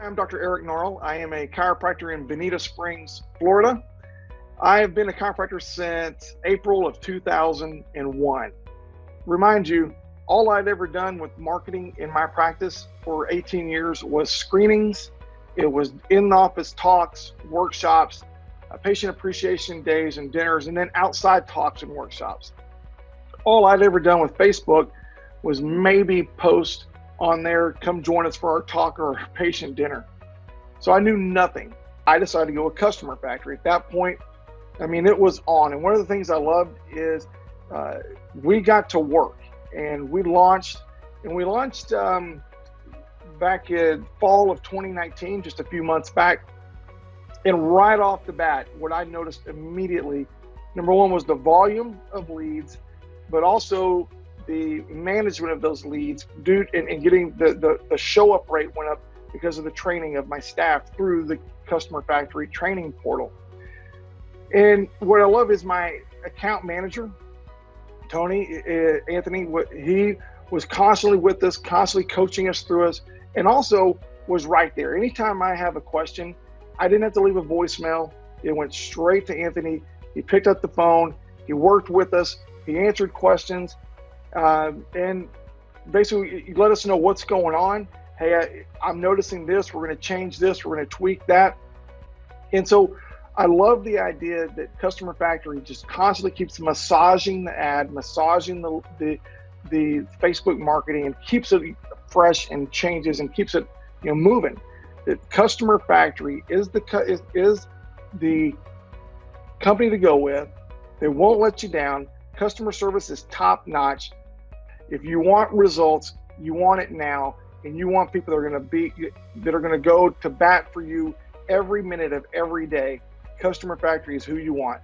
I'm Dr. Eric Narrell. I am a chiropractor in Bonita Springs, Florida. I have been a chiropractor since April of 2001. Remind you, all I'd ever done with marketing in my practice for 18 years was screenings. It was in-office talks, workshops, patient appreciation days and dinners, and then outside talks and workshops. All I'd ever done with Facebook was maybe post on there, come join us for our talk or our patient dinner. So I knew nothing. I decided to go with Customer Factory. At that point, I mean, it was on. And one of the things I loved is we got to work and we launched back in fall of 2019, just a few months back. And right off the bat, what I noticed immediately, number one was the volume of leads, but also the management of those leads, and getting the show up rate went up because of the training of my staff through the Customer Factory training portal. And what I love is my account manager, Tony, Anthony, he was constantly with us, constantly coaching us through us, and also was right there. Anytime I have a question, I didn't have to leave a voicemail. It went straight to Anthony. He picked up the phone, he worked with us, he answered questions, and basically he let us know what's going on. Hey, I'm noticing this, we're gonna change this, we're gonna tweak that. And so I love the idea that Customer Factory just constantly keeps massaging the ad, massaging the Facebook marketing, and keeps it fresh and changes and keeps it moving. That Customer Factory is the company to go with. They won't let you down. Customer service is top notch. If you want results, you want it now, and you want people that are going to go to bat for you every minute of every day. Customer Factory is who you want.